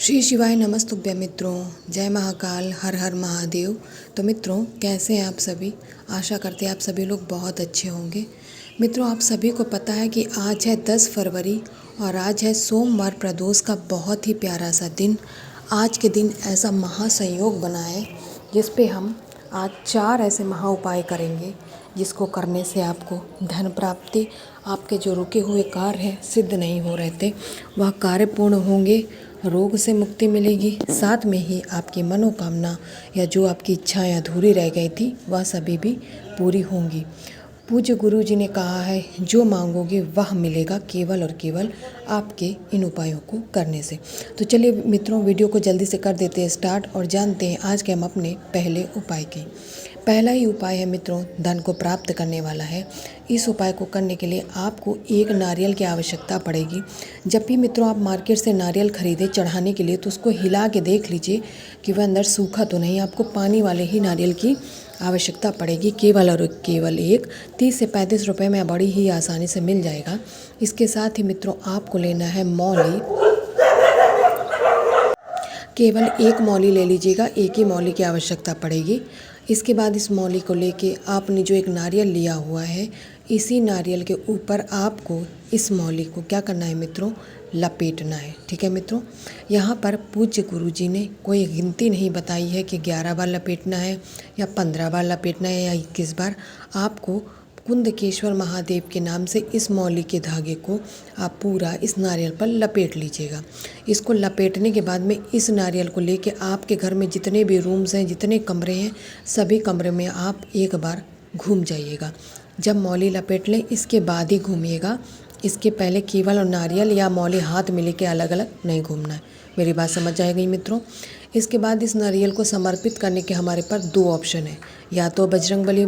श्री शिवाय नमस्तुभ्य मित्रों। जय महाकाल, हर हर महादेव। तो मित्रों, कैसे हैं आप सभी? आशा करते हैं आप सभी लोग बहुत अच्छे होंगे। मित्रों, आप सभी को पता है कि आज है 10 फरवरी और आज है सोमवार प्रदोष का बहुत ही प्यारा सा दिन। आज के दिन ऐसा महासंयोग बना है जिस पे हम आज 4 ऐसे महा उपाय करेंगे जिसको करने से आपको धन प्राप्ति, आपके जो रुके हुए कार्य हैं सिद्ध नहीं हो रहे थे वह कार्य पूर्ण होंगे, रोग से मुक्ति मिलेगी, साथ में ही आपकी मनोकामना या जो आपकी इच्छाएं अधूरी रह गई थी वह सभी भी पूरी होंगी। पूज्य गुरु जी ने कहा है, जो मांगोगे वह मिलेगा, केवल और केवल आपके इन उपायों को करने से। तो चलिए मित्रों, वीडियो को जल्दी से कर देते हैं स्टार्ट और जानते हैं आज के हम अपने पहले उपाय की। पहला ही उपाय है मित्रों, धन को प्राप्त करने वाला है। इस उपाय को करने के लिए आपको एक नारियल की आवश्यकता पड़ेगी। जब भी मित्रों आप मार्केट से नारियल खरीदें चढ़ाने के लिए तो उसको हिला के देख लीजिए कि वह अंदर सूखा तो नहीं। आपको पानी वाले ही नारियल की आवश्यकता पड़ेगी, केवल और केवल एक 30 से 35 रुपये में बड़ी ही आसानी से मिल जाएगा। इसके साथ ही मित्रों आपको लेना है मौली। केवल एक मौली ले लीजिएगा, एक ही मौली की आवश्यकता पड़ेगी। इसके बाद इस मौली को लेके आपने जो एक नारियल लिया हुआ है, इसी नारियल के ऊपर आपको इस मौली को क्या करना है मित्रों, लपेटना है। ठीक है मित्रों, यहाँ पर पूज्य गुरु जी ने कोई गिनती नहीं बताई है कि 11 बार लपेटना है या 15 बार लपेटना है या 21 बार। आपको कुंदकेश्वर महादेव के नाम से इस मौली के धागे को आप पूरा इस नारियल पर लपेट लीजिएगा। इसको लपेटने के बाद में इस नारियल को लेके आपके घर में जितने भी रूम्स हैं, जितने कमरे हैं, सभी कमरे में आप एक बार घूम जाइएगा। जब मौली लपेट लें इसके बाद ही घूमिएगा। इसके पहले केवल और नारियल या मौली हाथ में लेके अलग अलग नहीं घूमना है। मेरी बात समझ आ गई मित्रों। इसके बाद इस नारियल को समर्पित करने के हमारे पास 2 ऑप्शन है, या तो बजरंगबली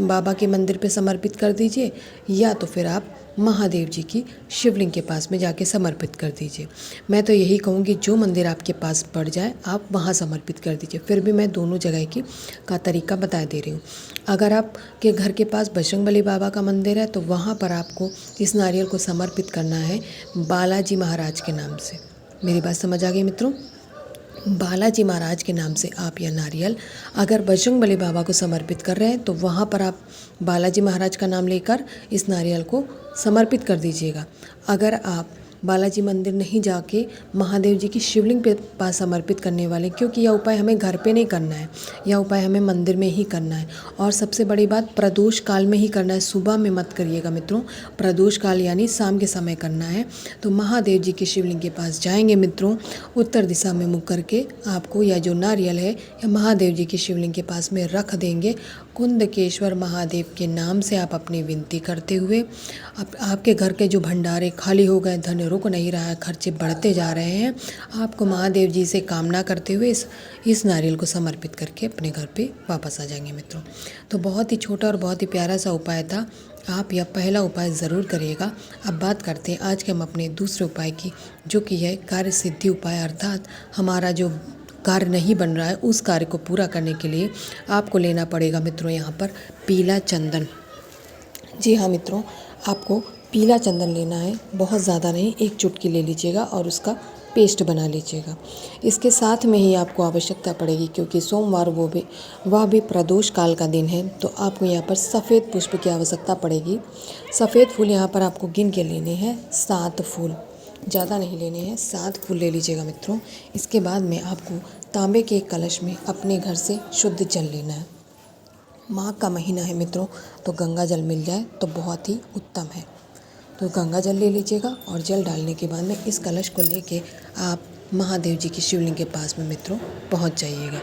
बाबा के मंदिर पे समर्पित कर दीजिए या तो फिर आप महादेव जी की शिवलिंग के पास में जाके समर्पित कर दीजिए। मैं तो यही कहूँगी जो मंदिर आपके पास पड़ जाए आप वहाँ समर्पित कर दीजिए। फिर भी मैं दोनों जगह का तरीका बता दे रही हूँ। अगर आपके घर के पास बजरंगबली बाबा का मंदिर है तो वहाँ पर आपको इस नारियल को समर्पित करना है बालाजी महाराज के नाम से। मेरी बात समझ आ गई मित्रों? बालाजी महाराज के नाम से आप यह नारियल, अगर बजरंगबली बाबा को समर्पित कर रहे हैं तो वहाँ पर आप बालाजी महाराज का नाम लेकर इस नारियल को समर्पित कर दीजिएगा। अगर आप बालाजी मंदिर नहीं जाके महादेव जी की शिवलिंग पे पास समर्पित करने वाले, क्योंकि यह उपाय हमें घर पे नहीं करना है, यह उपाय हमें मंदिर में ही करना है। और सबसे बड़ी बात, प्रदोष काल में ही करना है, सुबह में मत करिएगा मित्रों। प्रदोष काल यानी शाम के समय करना है। तो महादेव जी की शिवलिंग के पास जाएंगे मित्रों, उत्तर दिशा में मुँह करके आपको यह जो नारियल है या महादेव जी की शिवलिंग के पास में रख देंगे। कुंदकेश्वर महादेव के नाम से आप अपनी विनती करते हुए आपके घर के जो भंडारे खाली हो गए, धन रुक नहीं रहा है, खर्चे बढ़ते जा रहे हैं, आपको महादेव जी से कामना करते हुए इस नारियल को समर्पित करके अपने घर पे वापस आ जाएंगे मित्रों। तो बहुत ही छोटा और बहुत ही प्यारा सा उपाय था। आप यह पहला उपाय ज़रूर करिएगा। अब बात करते हैं आज के हम अपने दूसरे उपाय की, जो कि है कार्य सिद्धि उपाय। अर्थात हमारा जो कार्य नहीं बन रहा है उस कार्य को पूरा करने के लिए आपको लेना पड़ेगा मित्रों यहाँ पर पीला चंदन। जी हाँ मित्रों, आपको पीला चंदन लेना है, बहुत ज़्यादा नहीं, 1 चुटकी ले लीजिएगा और उसका पेस्ट बना लीजिएगा। इसके साथ में ही आपको आवश्यकता पड़ेगी, क्योंकि सोमवार वह भी प्रदोष काल का दिन है, तो आपको यहाँ पर सफ़ेद पुष्प की आवश्यकता पड़ेगी। सफ़ेद फूल यहाँ पर आपको गिन के लेने हैं, 7 फूल, ज़्यादा नहीं लेने हैं, 7 फूल ले लीजिएगा मित्रों। इसके बाद में आपको तांबे के एक कलश में अपने घर से शुद्ध जल लेना है। माघ का महीना है मित्रों, तो गंगा जल मिल जाए तो बहुत ही उत्तम है। तो गंगा जल ले लीजिएगा और जल डालने के बाद में इस कलश को लेके आप महादेव जी की शिवलिंग के पास में मित्रों पहुंच जाइएगा।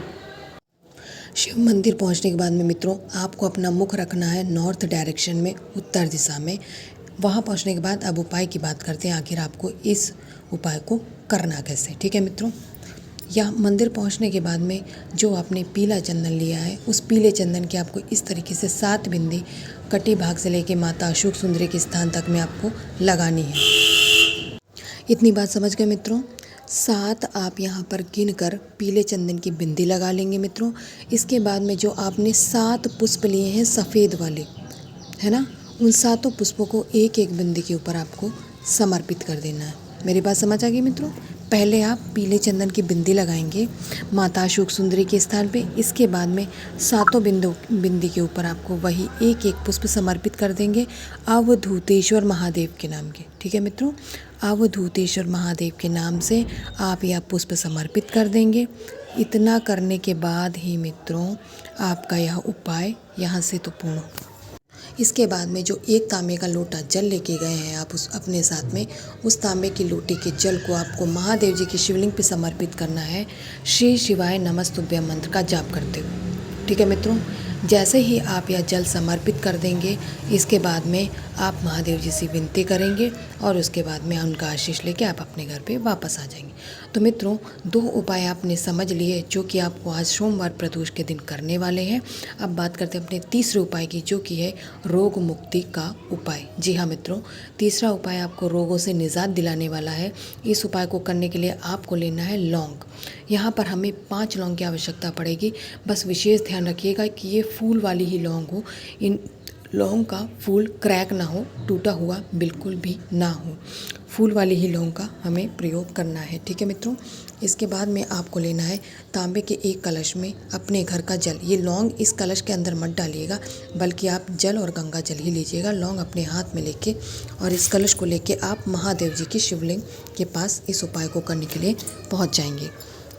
शिव मंदिर पहुंचने के बाद में मित्रों आपको अपना मुख रखना है नॉर्थ डायरेक्शन में, उत्तर दिशा में। वहाँ पहुँचने के बाद अब उपाय की बात करते हैं, आखिर आपको इस उपाय को करना कैसे। ठीक है मित्रों, या मंदिर पहुंचने के बाद में जो आपने पीला चंदन लिया है, उस पीले चंदन की आपको इस तरीके से 7 बिंदी कटी भाग से लेके माता अशोक सुंदरी के स्थान तक में आपको लगानी है। इतनी बात समझ गए मित्रों? 7 आप यहाँ पर गिन कर पीले चंदन की बिंदी लगा लेंगे मित्रों। इसके बाद में जो आपने 7 पुष्प लिए हैं सफ़ेद वाले, है ना, उन 7 पुष्पों को एक एक बिंदी के ऊपर आपको समर्पित कर देना है। मेरी बात समझ आ गई मित्रों? पहले आप पीले चंदन की बिंदी लगाएंगे माता अशोक सुंदरी के स्थान पे। इसके बाद में सातों बिंदी के ऊपर आपको वही एक एक पुष्प समर्पित कर देंगे अवधूतेश्वर महादेव के नाम के। ठीक है मित्रों, अवधूतेश्वर महादेव के नाम से आप यह पुष्प समर्पित कर देंगे। इतना करने के बाद ही मित्रों आपका यह उपाय यहाँ से तो पूर्ण होगा। इसके बाद में जो एक तांबे का लोटा जल लेके गए हैं आप उस अपने साथ में, उस तांबे की लोटे के जल को आपको महादेव जी की शिवलिंग पे समर्पित करना है श्री शिवाय नमस्तुभ्यम मंत्र का जाप करते हुए। ठीक है मित्रों, जैसे ही आप यह जल समर्पित कर देंगे इसके बाद में आप महादेव जी से विनती करेंगे और उसके बाद में उनका आशीष लेके आप अपने घर पे वापस आ जाएंगे। तो मित्रों, 2 उपाय आपने समझ लिए जो कि आपको आज सोमवार प्रदोष के दिन करने वाले हैं। अब बात करते हैं अपने तीसरे उपाय की, जो कि है रोग मुक्ति का उपाय। जी हाँ मित्रों, तीसरा उपाय आपको रोगों से निजात दिलाने वाला है। इस उपाय को करने के लिए आपको लेना है लौंग। यहाँ पर हमें 5 लौंग की आवश्यकता पड़ेगी। बस विशेष ध्यान रखिएगा कि ये फूल वाली ही लौंग हो। इन लौंग का फूल क्रैक ना हो, टूटा हुआ बिल्कुल भी ना हो। फूल वाली ही लौंग का हमें प्रयोग करना है। ठीक है मित्रों, इसके बाद में आपको लेना है तांबे के एक कलश में अपने घर का जल। ये लौंग इस कलश के अंदर मत डालिएगा, बल्कि आप जल और गंगा जल ही लीजिएगा। लौंग अपने हाथ में लेके और इस कलश को लेके आप महादेव जी की शिवलिंग के पास इस उपाय को करने के लिए पहुँच जाएंगे।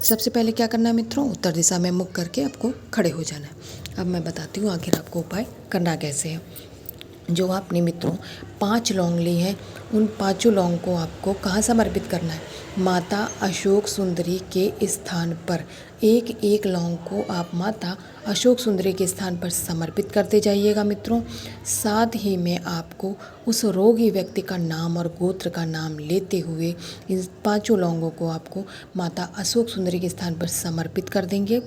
सबसे पहले क्या करना है मित्रों, उत्तर दिशा में मुख करके आपको खड़े हो जाना है। अब मैं बताती हूँ आखिर आपको उपाय करना कैसे है। जो आपने मित्रों 5 लौंग ली हैं, उन 5 लौंग को आपको कहाँ समर्पित करना है, माता अशोक सुंदरी के स्थान पर। एक एक लौंग को आप माता अशोक सुंदरी के स्थान पर समर्पित करते जाइएगा मित्रों। साथ ही में आपको उस रोगी व्यक्ति का नाम और गोत्र का नाम लेते हुए इन 5 लौंगों को आपको माता अशोक सुंदरी के स्थान पर समर्पित कर देंगे।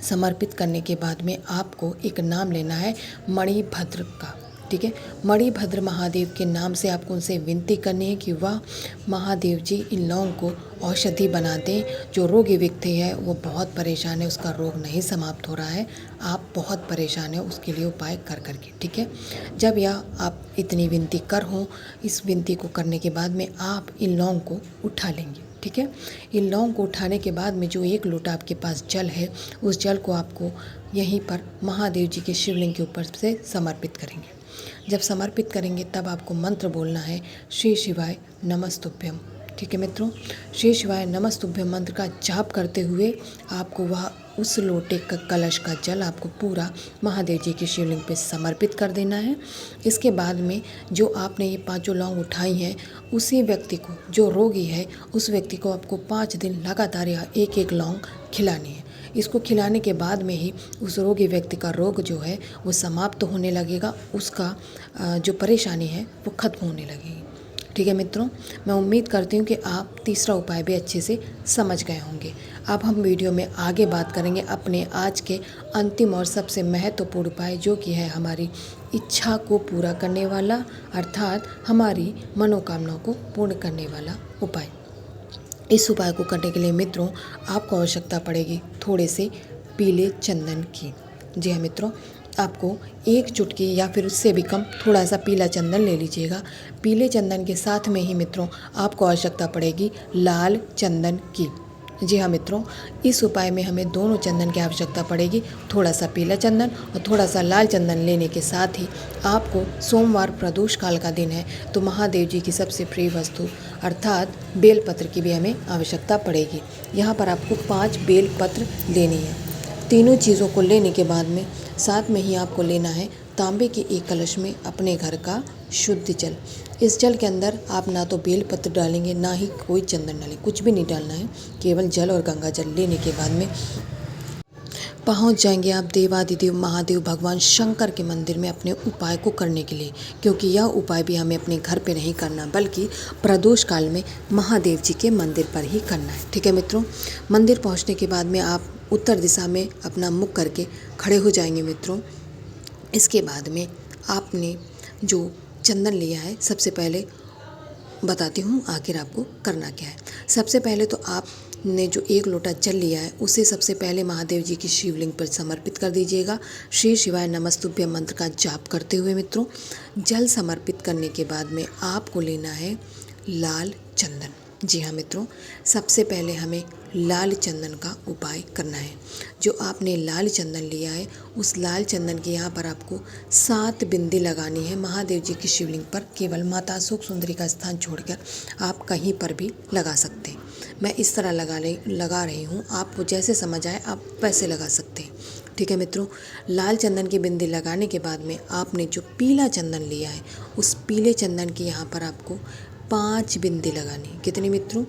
समर्पित करने के बाद में आपको एक नाम लेना है मणिभद्र का। ठीक है, मणिभद्र महादेव के नाम से आपको उनसे विनती करनी है कि वह महादेव जी इन लौंग को औषधि बना दें। जो रोगी व्यक्ति है वो बहुत परेशान है, उसका रोग नहीं समाप्त हो रहा है, आप बहुत परेशान है, उसके लिए उपाय कर करके। ठीक है, जब यह आप इतनी विनती कर हों, इस विनती को करने के बाद में आप इन लौंग को उठा लेंगे। ठीक है, इन लौंग को उठाने के बाद में जो एक लोटा आपके पास जल है, उस जल को आपको यहीं पर महादेव जी के शिवलिंग के ऊपर से समर्पित करेंगे। जब समर्पित करेंगे तब आपको मंत्र बोलना है श्री शिवाय नमस्तुभ्यम। ठीक है मित्रों, श्री शिवाय नमस्तुभ्यम मंत्र का जाप करते हुए आपको वह उस लोटे का कलश का जल आपको पूरा महादेव जी की शिवलिंग पे समर्पित कर देना है। इसके बाद में जो आपने ये 5 लौंग उठाई हैं, उसी व्यक्ति को, जो रोगी है, उस व्यक्ति को आपको 5 दिन लगातार यह एक एक लौंग खिलानी है। इसको खिलाने के बाद में ही उस रोगी व्यक्ति का रोग जो है वो समाप्त होने लगेगा, उसका जो परेशानी है वो खत्म होने लगेगी। ठीक है मित्रों, मैं उम्मीद करती हूँ कि आप तीसरा उपाय भी अच्छे से समझ गए होंगे। अब हम वीडियो में आगे बात करेंगे अपने आज के अंतिम और सबसे महत्वपूर्ण उपाय, जो कि है हमारी इच्छा को पूरा करने वाला, अर्थात हमारी मनोकामनाओं को पूर्ण करने वाला उपाय। इस उपाय को करने के लिए मित्रों आपको आवश्यकता पड़ेगी थोड़े से पीले चंदन की। जी हाँ मित्रों, आपको 1 चुटकी या फिर उससे भी कम थोड़ा सा पीला चंदन ले लीजिएगा। पीले चंदन के साथ में ही मित्रों आपको आवश्यकता पड़ेगी लाल चंदन की। जी हाँ मित्रों, इस उपाय में हमें दोनों चंदन की आवश्यकता पड़ेगी। थोड़ा सा पीला चंदन और थोड़ा सा लाल चंदन लेने के साथ ही आपको, सोमवार प्रदोष काल का दिन है, तो महादेव जी की सबसे प्रिय वस्तु अर्थात बेलपत्र की भी हमें आवश्यकता पड़ेगी। यहाँ पर आपको 5 बेलपत्र लेनी है। तीनों चीज़ों को लेने के बाद में साथ में ही आपको लेना है तांबे के एक कलश में अपने घर का शुद्ध जल। इस जल के अंदर आप ना तो बेलपत्र डालेंगे, ना ही कोई चंदन डालें, कुछ भी नहीं डालना है। केवल जल और गंगा जल लेने के बाद में पहुंच जाएंगे आप देवादिदेव महादेव भगवान शंकर के मंदिर में अपने उपाय को करने के लिए, क्योंकि यह उपाय भी हमें अपने घर पे नहीं करना, बल्कि प्रदोष काल में महादेव जी के मंदिर पर ही करना है। ठीक है मित्रों, मंदिर पहुंचने के बाद में आप उत्तर दिशा में अपना मुख करके खड़े हो जाएंगे मित्रों। इसके बाद में आपने जो चंदन लिया है, सबसे पहले बताती हूँ आखिर आपको करना क्या है। सबसे पहले तो आपने जो 1 लोटा जल लिया है, उसे सबसे पहले महादेव जी की शिवलिंग पर समर्पित कर दीजिएगा। श्री शिवाय नमस्तुभ्यम मंत्र का जाप करते हुए मित्रों, जल समर्पित करने के बाद में आपको लेना है लाल चंदन। जी हाँ मित्रों, सबसे पहले हमें लाल चंदन का उपाय करना है। जो आपने लाल चंदन लिया है, उस लाल चंदन के यहाँ पर आपको 7 बिंदी लगानी है महादेव जी की शिवलिंग पर। केवल माता अशोक सुंदरी का स्थान छोड़कर आप कहीं पर भी लगा सकते हैं। मैं इस तरह लगा रही हूँ, आपको जैसे समझ आए आप वैसे लगा सकते हैं। ठीक है मित्रों, लाल चंदन की बिंदी लगाने के बाद में आपने जो पीला चंदन लिया है, उस पीले चंदन की यहाँ पर आपको 5 बिंदी लगानी। कितनी मित्रों?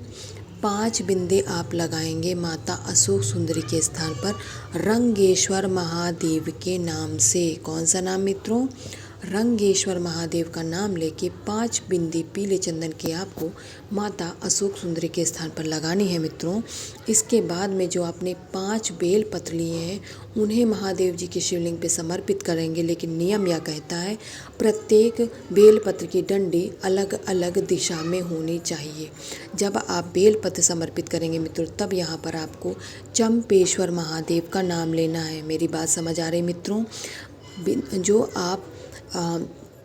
5 बिंदी आप लगाएंगे माता अशोक सुंदरी के स्थान पर रंगेश्वर महादेव के नाम से। कौन सा नाम मित्रों? रंगेश्वर महादेव का नाम लेके 5 बिंदी पीले चंदन की आपको माता अशोक सुंदरी के स्थान पर लगानी है मित्रों। इसके बाद में जो आपने 5 बेल पत्र लिए हैं, उन्हें महादेव जी के शिवलिंग पे समर्पित करेंगे। लेकिन नियम यह कहता है, प्रत्येक बेल पत्र की डंडी अलग अलग दिशा में होनी चाहिए। जब आप बेल पत्र समर्पित करेंगे मित्रों, तब यहाँ पर आपको चंपेश्वर महादेव का नाम लेना है। मेरी बात समझ आ रही मित्रों? जो आप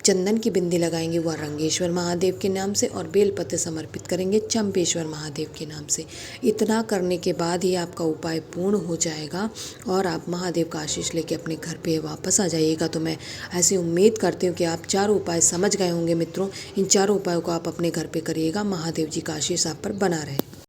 चंदन की बिंदी लगाएंगे वह रंगेश्वर महादेव के नाम से, और बेलपत्र समर्पित करेंगे चंपेश्वर महादेव के नाम से। इतना करने के बाद ही आपका उपाय पूर्ण हो जाएगा और आप महादेव का आशीष लेके अपने घर पे वापस आ जाइएगा। तो मैं ऐसी उम्मीद करती हूँ कि आप चारों उपाय समझ गए होंगे मित्रों। इन चारों उपायों को आप अपने घर पे करिएगा। महादेव जी का आशीष आप पर बना रहे।